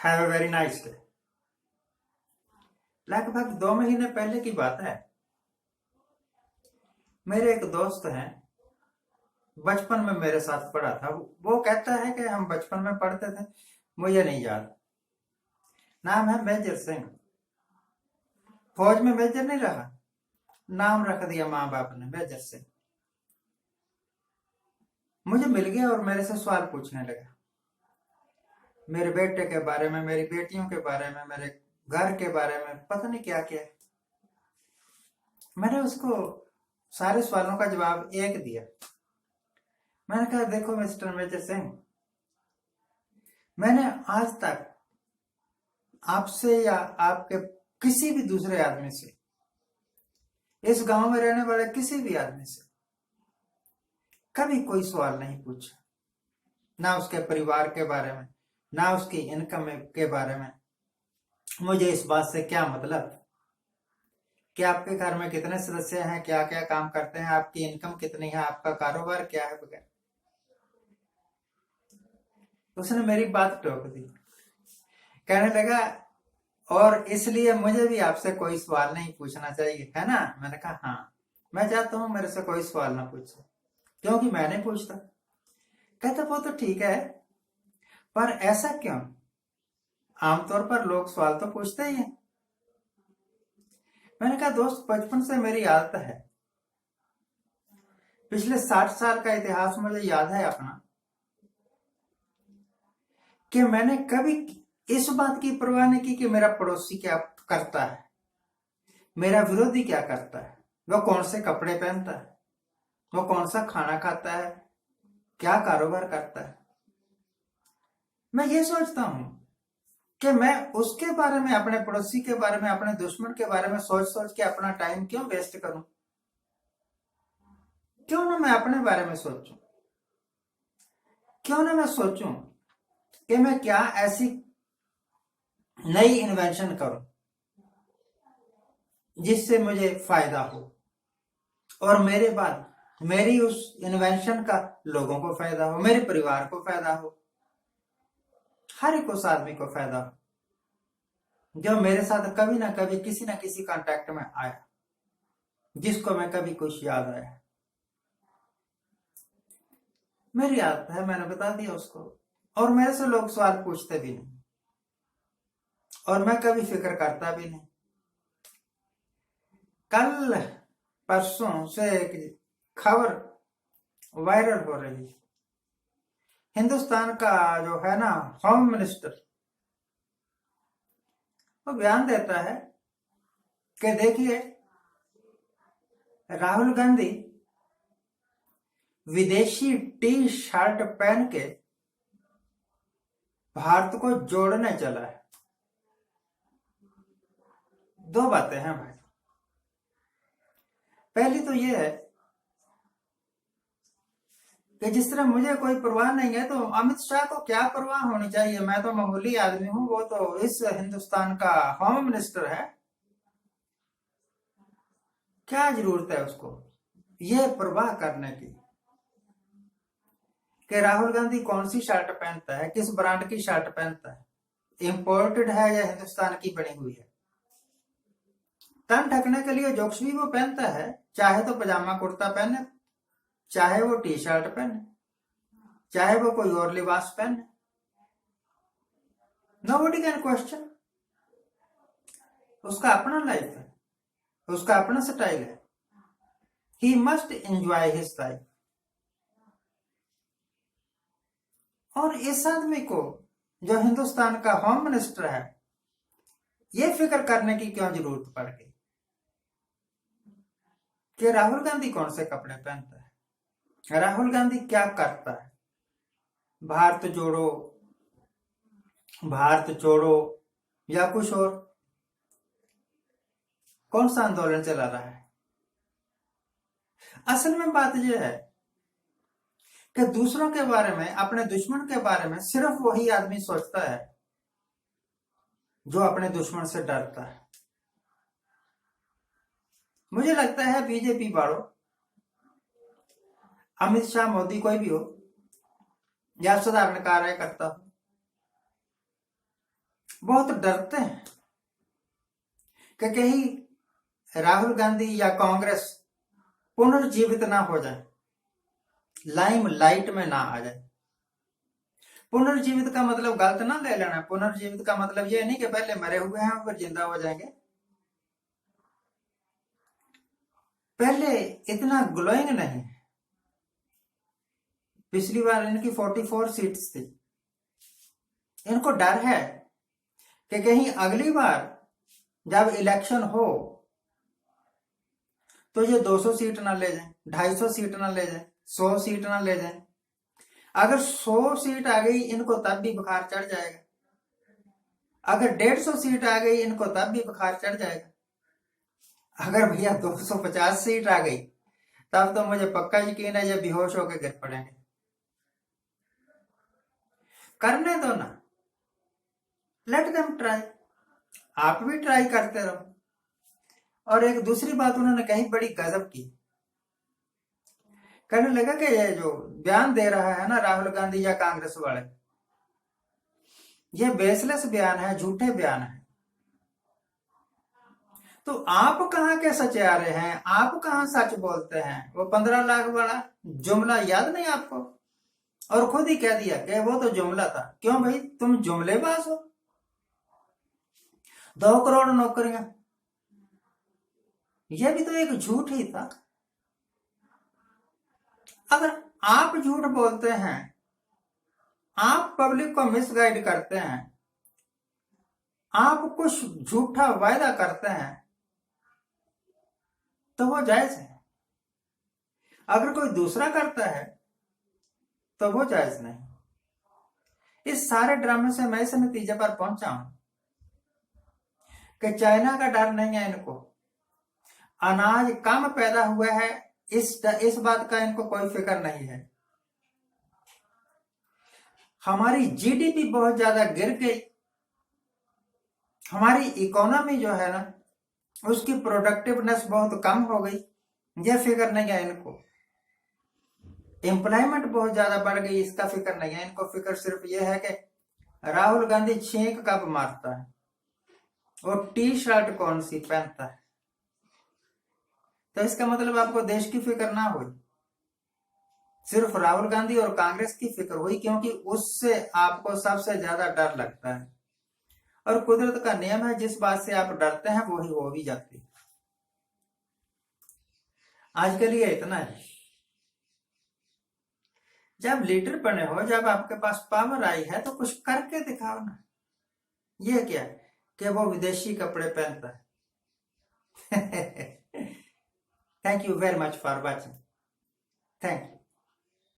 Have a very nice day. लगभग 2 महीने पहले की बात है। मेरे एक दोस्त हैं, बचपन में मेरे साथ पढ़ा था। वो कहता है कि हम बचपन में पढ़ते थे, मुझे नहीं याद। नाम है मेजर सिंह। फौज में मेजर नहीं रहा, नाम रख दिया माँ बाप ने मेजर सिंह। मुझे मिल गया और मेरे से सवाल पूछने लगा, मेरे बेटे के बारे में, मेरी बेटियों के बारे में, मेरे घर के बारे में, पता नहीं क्या क्या। मैंने उसको सारे सवालों का जवाब एक दिया। मैंने कहा, देखो मिस्टर मेजर सिंह, मैंने आज तक आपसे या आपके किसी भी दूसरे आदमी से, इस गांव में रहने वाले किसी भी आदमी से कभी कोई सवाल नहीं पूछा। ना उसके परिवार के बारे में, ना उसकी इनकम के बारे में। मुझे इस बात से क्या मतलब कि आपके घर में कितने सदस्य हैं, क्या क्या काम करते हैं, आपकी इनकम कितनी है, आपका कारोबार क्या है, वगैरह। उसने मेरी बात टोक दी। कहने लगा, और इसलिए मुझे भी आपसे कोई सवाल नहीं पूछना चाहिए, है ना? मैंने कहा हाँ, मैं चाहता हूं मेरे से कोई सवाल ना पूछे, क्योंकि मैं नहीं पूछता। कहता, वो तो ठीक है, पर ऐसा क्यों? आमतौर पर लोग सवाल तो पूछते ही हैं। मैंने कहा, दोस्त, बचपन से मेरी आदत है। पिछले 60 साल का इतिहास मुझे याद है अपना, कि मैंने कभी इस बात की परवाह नहीं की कि मेरा पड़ोसी क्या करता है, मेरा विरोधी क्या करता है, वो कौन से कपड़े पहनता है, वो कौन सा खाना खाता है, क्या कारोबार करता है। मैं ये सोचता हूं कि मैं उसके बारे में, अपने पड़ोसी के बारे में, अपने दुश्मन के बारे में सोच सोच के अपना टाइम क्यों वेस्ट करूं? क्यों ना मैं अपने बारे में सोचूं? क्यों ना मैं सोचूं कि मैं क्या ऐसी नई इन्वेंशन करूं जिससे मुझे फायदा हो, और मेरे बाद मेरी उस इन्वेंशन का लोगों को फायदा हो, मेरे परिवार को फायदा हो, हर एक उस आदमी को फायदा हो जो मेरे साथ कभी ना कभी किसी ना किसी कांटेक्ट में आया, जिसको मैं कभी कुछ याद आया। मेरी आदत है, मैंने बता दिया उसको। और मेरे से लोग सवाल पूछते भी नहीं, और मैं कभी फिक्र करता भी नहीं। कल परसों से एक खबर वायरल हो रही है। हिंदुस्तान का जो है ना होम मिनिस्टर, वो बयान देता है कि देखिए, राहुल गांधी विदेशी टी शर्ट पहन के भारत को जोड़ने चला है। दो बातें हैं भाई। पहली तो यह है कि जिस तरह मुझे कोई परवाह नहीं है, तो अमित शाह को क्या परवाह होनी चाहिए? मैं तो मामूली आदमी हूं, वो तो इस हिंदुस्तान का होम मिनिस्टर है। क्या जरूरत है उसको ये परवाह करने की कि राहुल गांधी कौन सी शर्ट पहनता है, किस ब्रांड की शर्ट पहनता है, इंपोर्टेड है या हिंदुस्तान की बनी हुई है। तन ढकने के लिए जो कुछ भी वो पहनता है, चाहे तो पजामा कुर्ता पहने, चाहे वो टी शर्ट पहने, चाहे वो कोई और लिबास पहने, नोबडी कैन क्वेश्चन। उसका अपना लाइफ है, उसका अपना स्टाइल है। He must enjoy his life. और इस आदमी को, जो हिंदुस्तान का होम मिनिस्टर है, ये फिक्र करने की क्यों जरूरत पड़ गई कि राहुल गांधी कौन से कपड़े पहनता है, राहुल गांधी क्या करता है? भारत जोड़ो, भारत छोड़ो, या कुछ और? कौन सा आंदोलन चला रहा है? असल में बात यह है कि दूसरों के बारे में, अपने दुश्मन के बारे में सिर्फ वही आदमी सोचता है जो अपने दुश्मन से डरता है। मुझे लगता है बीजेपी वालों, अमित शाह, मोदी, कोई भी हो, या साधारण कार्यकर्ता हो, बहुत डरते हैं कि कहीं राहुल गांधी या कांग्रेस पुनर्जीवित ना हो जाए, लाइम लाइट में ना आ जाए। पुनर्जीवित का मतलब गलत ना ले लेना। पुनर्जीवित का मतलब ये नहीं कि पहले मरे हुए हैं फिर जिंदा हो जाएंगे। पहले इतना ग्लोइंग नहीं। पिछली बार इनकी 44 सीट्स थी। इनको डर है कि कहीं अगली बार जब इलेक्शन हो तो ये 200 सीट ना ले जाए, 250 सीट ना ले जाए, 100 सीट ना ले जाए। अगर 100 सीट आ गई इनको तब भी बुखार चढ़ जाएगा। अगर 150 सीट आ गई इनको तब भी बुखार चढ़ जाएगा। अगर भैया 250 सीट आ गई तब तो मुझे पक्का यकीन है ये बेहोश होकर गिर पड़ेंगे। करने दो ना, लेट देम ट्राई। आप भी ट्राई करते रहो। और एक दूसरी बात उन्होंने कही, बड़ी गजब की। कहने लगा कि ये जो बयान दे रहा है ना राहुल गांधी या कांग्रेस वाले, ये बेसलेस बयान है, झूठे बयान है। तो आप कहाँ के सचेरे हैं? आप कहाँ सच बोलते हैं? वो 15 लाख वाला जुमला याद नहीं आपको? और खुद ही कह दिया कि वो तो जुमला था। क्यों भाई, तुम जुमलेबाज हो। 2 करोड़ नौकरियां, यह भी तो एक झूठ ही था। अगर आप झूठ बोलते हैं, आप पब्लिक को मिसगाइड करते हैं, आप कुछ झूठा वायदा करते हैं, तो वो जायज है। अगर कोई दूसरा करता है तो वो जायज नहीं। इस सारे ड्रामे से मैं इस नतीजे पर पहुंचा हूं कि चाइना का डर नहीं है इनको। अनाज कम पैदा हुआ है इस बात का इनको कोई फिक्र नहीं है। हमारी जीडीपी बहुत ज्यादा गिर गई, हमारी इकोनॉमी जो है ना उसकी प्रोडक्टिवनेस बहुत कम हो गई, यह फिक्र नहीं है इनको। एम्प्लॉयमेंट बहुत ज्यादा बढ़ गई, इसका फिक्र नहीं है इनको। फिक्र सिर्फ यह है कि राहुल गांधी छींक कब मारता है और टी शर्ट कौन सी पहनता है। तो इसका मतलब आपको देश की फिक्र ना हुई, सिर्फ राहुल गांधी और कांग्रेस की फिक्र हुई, क्योंकि उससे आपको सबसे ज्यादा डर लगता है। और कुदरत का नियम है, जिस बात से आप डरते हैं वही हो भी जाती है। आज के लिए इतना है। जब लीडर बने हो, जब आपके पास पावर आई है, तो कुछ करके दिखाओ ना। ये क्या कि वो विदेशी कपड़े पहनता है। Thank you very much for watching. Thank you.